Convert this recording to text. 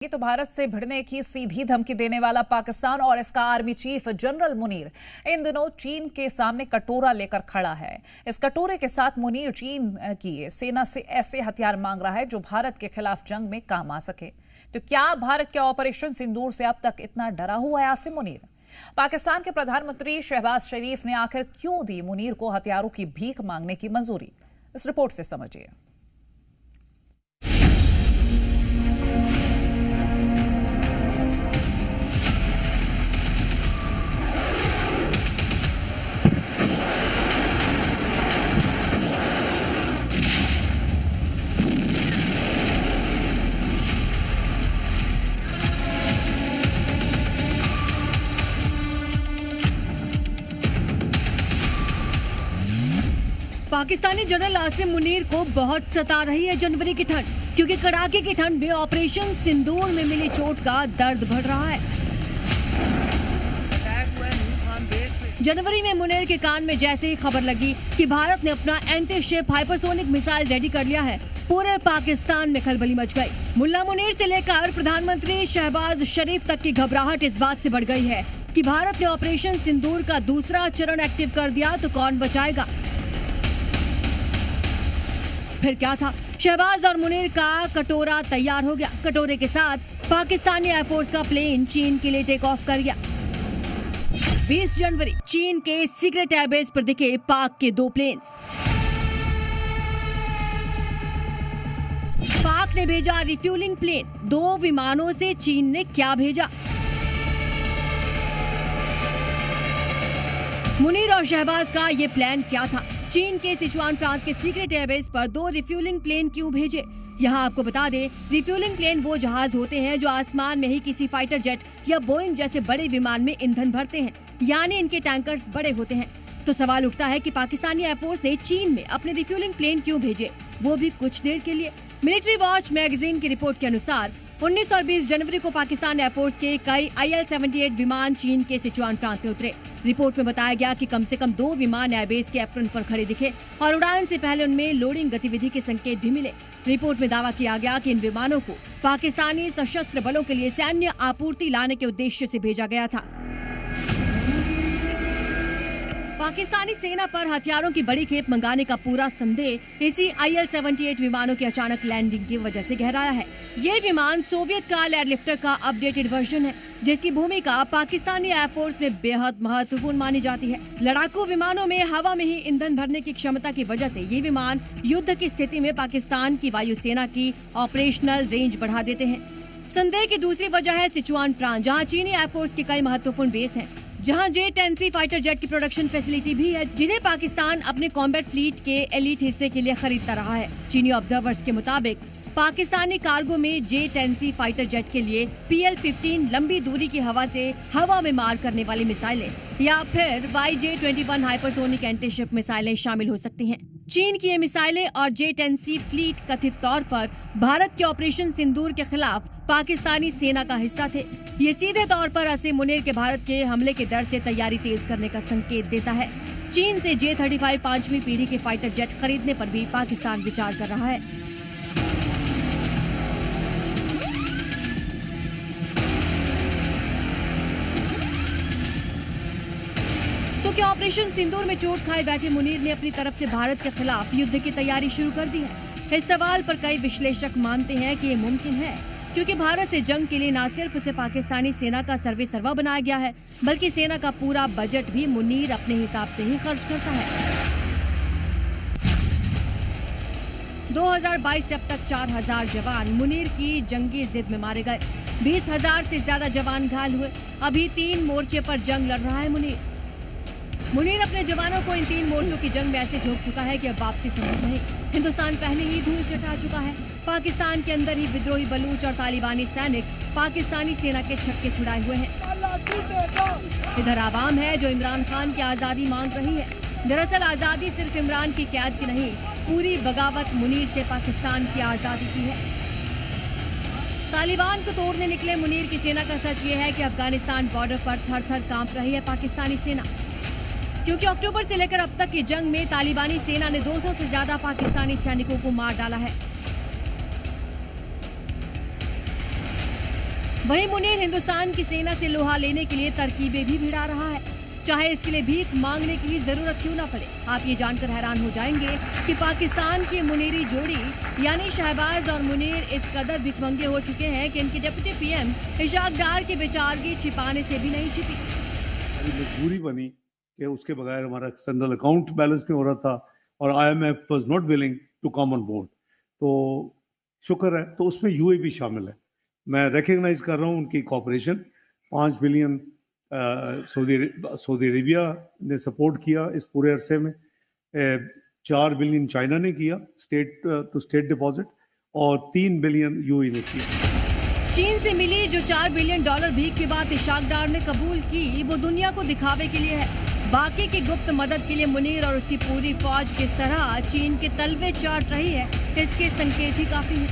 ये तो भारत से भिड़ने की सीधी धमकी देने वाला पाकिस्तान और इसका आर्मी चीफ जनरल मुनीर इन दिनों चीन के सामने कटोरा लेकर खड़ा है। इस कटोरे के साथ मुनीर चीन की सेना से ऐसे हथियार मांग रहा है जो भारत के खिलाफ जंग में काम आ सके। तो क्या भारत के ऑपरेशन सिंदूर से अब तक इतना डरा हुआ है आसिम मुनीर? पाकिस्तान के प्रधानमंत्री शहबाज शरीफ ने आखिर क्यों दी मुनीर को हथियारों की भीख मांगने की मंजूरी? इस रिपोर्ट से समझिए। पाकिस्तानी जनरल आसिम मुनीर को बहुत सता रही है जनवरी की ठंड, क्योंकि कड़ाके की ठंड में ऑपरेशन सिंदूर में मिली चोट का दर्द बढ़ रहा है। जनवरी में मुनीर के कान में जैसे ही खबर लगी कि भारत ने अपना anti ship hypersonic missile ready कर लिया है, पूरे पाकिस्तान में खलबली मच गई। मुल्ला मुनीर से लेकर प्रधानमंत्री शहबाज शरीफ तक की घबराहट इस बात से बढ़ गई है कि भारत ने ऑपरेशन सिंदूर का दूसरा चरण एक्टिव कर दिया तो कौन बचाएगा। फिर क्या था, शहबाज और मुनीर का कटोरा तैयार हो गया। कटोरे के साथ पाकिस्तानी एयरफोर्स का प्लेन चीन के लिए टेक ऑफ कर गया। 20 जनवरी चीन के सीक्रेट एयरबेस पर दिखे पाक के 2 प्लेन्स। पाक ने भेजा रिफ्यूलिंग प्लेन। 2 विमानों से चीन ने क्या भेजा? मुनीर और शहबाज का ये प्लान क्या था? चीन के सिचुआन प्रांत के सीक्रेट एयरबेस पर 2 रिफ्यूलिंग प्लेन क्यों भेजे? यहाँ आपको बता दें, रिफ्यूलिंग प्लेन वो जहाज होते हैं जो आसमान में ही किसी फाइटर जेट या बोइंग जैसे बड़े विमान में ईंधन भरते हैं, यानी इनके टैंकर्स बड़े होते हैं। तो सवाल उठता है कि पाकिस्तानी एयरफोर्स ने चीन में अपने रिफ्यूलिंग प्लेन क्यों भेजे, वो भी कुछ देर के लिए। मिलिट्री वॉच मैगजीन की रिपोर्ट के अनुसार 19 और 20 जनवरी को पाकिस्तान एयरफोर्स के कई IL-78 विमान चीन के सिचुआन प्रांत में उतरे। रिपोर्ट में बताया गया कि कम से कम 2 विमान एयरबेस के एप्रन पर खड़े दिखे और उड़ान से पहले उनमें लोडिंग गतिविधि के संकेत भी मिले। रिपोर्ट में दावा किया गया कि इन विमानों को पाकिस्तानी सशस्त्र बलों के लिए सैन्य आपूर्ति लाने के उद्देश्य से भेजा गया था। पाकिस्तानी सेना पर हथियारों की बड़ी खेप मंगाने का पूरा संदेह इसी IL-78 विमानों की अचानक लैंडिंग की वजह से गहराया है। ये विमान सोवियत काल एयरलिफ्टर का अपडेटेड वर्जन है, जिसकी भूमिका पाकिस्तानी एयरफोर्स में बेहद महत्वपूर्ण मानी जाती है। लड़ाकू विमानों में हवा में ही ईंधन भरने की क्षमता की वजह से ये विमान युद्ध की स्थिति में पाकिस्तान की वायुसेना की ऑपरेशनल रेंज बढ़ा देते हैं। संदेह की दूसरी वजह है सिचुआन प्रांत, जहाँ चीनी एयरफोर्स के कई महत्वपूर्ण बेस हैं, जहां J-10C फाइटर जेट की प्रोडक्शन फैसिलिटी भी है, जिन्हें पाकिस्तान अपने कॉम्बैट फ्लीट के एलीट हिस्से के लिए खरीदता रहा है। चीनी ऑब्जर्वर्स के मुताबिक पाकिस्तानी कार्गो में J-10C फाइटर जेट के लिए PL-15 लंबी दूरी की हवा से हवा में मार करने वाली मिसाइलें या फिर YJ-21 हाइपरसोनिक एंटी शिप मिसाइलें शामिल हो सकती हैं। चीन की ये मिसाइलें और J-10C फ्लीट कथित तौर पर भारत के ऑपरेशन सिंदूर के खिलाफ पाकिस्तानी सेना का हिस्सा थे। ये सीधे तौर पर आसिम मुनीर के भारत के हमले के डर से तैयारी तेज करने का संकेत देता है। चीन से J-35 5वीं पीढ़ी के फाइटर जेट खरीदने पर भी पाकिस्तान विचार कर रहा है। तो क्या ऑपरेशन सिंदूर में चोट खाए बैठे मुनीर ने अपनी तरफ से भारत के खिलाफ युद्ध की तैयारी शुरू कर दी है? इस सवाल पर कई विश्लेषक मानते हैं कि ये मुमकिन है, क्योंकि भारत से जंग के लिए न सिर्फ उसे पाकिस्तानी सेना का सर्वे सर्वा बनाया गया है, बल्कि सेना का पूरा बजट भी मुनीर अपने हिसाब से ही खर्च करता है। 2022 से अब तक 4000 जवान मुनीर की जंगी जिद में मारे गए। 20,000 से ज्यादा जवान घायल हुए। अभी 3 मोर्चे पर जंग लड़ रहा है मुनीर अपने जवानों को इन 3 मोर्चों की जंग में ऐसे झोंक चुका है कि अब वापसी संभव नहीं। हिंदुस्तान पहले ही धूल चटा चुका है। पाकिस्तान के अंदर ही विद्रोही बलूच और तालिबानी सैनिक पाकिस्तानी सेना के छक्के छुड़ाए हुए हैं। इधर आवाम है जो इमरान खान की आजादी मांग रही है। दरअसल आजादी सिर्फ इमरान की कैद की नहीं, पूरी बगावत मुनीर से पाकिस्तान की आजादी की है। तालिबान को तोड़ने निकले मुनीर की सेना का सच ये है कि अफगानिस्तान बॉर्डर पर थर थर कांप रही है पाकिस्तानी सेना, क्योंकि अक्टूबर से लेकर अब तक की जंग में तालिबानी सेना ने 200 से ज्यादा पाकिस्तानी सैनिकों को मार डाला है। वहीं मुनीर हिंदुस्तान की सेना से लोहा लेने के लिए तरकीबें भी भिड़ा रहा है, चाहे इसके लिए भीख मांगने की जरूरत क्यों ना पड़े। आप ये जानकर हैरान हो जाएंगे कि पाकिस्तान की मुनीरी जोड़ी यानी शहबाज और मुनीर इस कदर भिखमंगे हो चुके हैं कि इनके डिप्टी पीएम इशाक डार की बेचारगी छिपाने से भी नहीं छिपी। मजबूरी बनी कि उसके बगैर हमारा एक्सटर्नल अकाउंट बैलेंस नहीं हो रहा था और IMF was not willing to come on board. तो शुक्र है, तो उसमें यूएई भी शामिल है। मैं रिकग्नाइज कर रहा हूँ उनकी कॉपरेशन। 5 बिलियन सऊदी अरेबिया ने सपोर्ट किया इस पूरे अरसे में, 4 बिलियन चाइना ने किया स्टेट टू स्टेट डिपॉजिट और 3 बिलियन यूएई ने किया। चीन से मिली जो $4 बिलियन भीख की बात इशाक डार ने कबूल की, वो दुनिया को दिखावे के लिए है। बाकी की गुप्त मदद के लिए मुनीर और उसकी पूरी फौज किस तरह चीन के तलवे चाट रही है, इसके संकेत ही काफी है।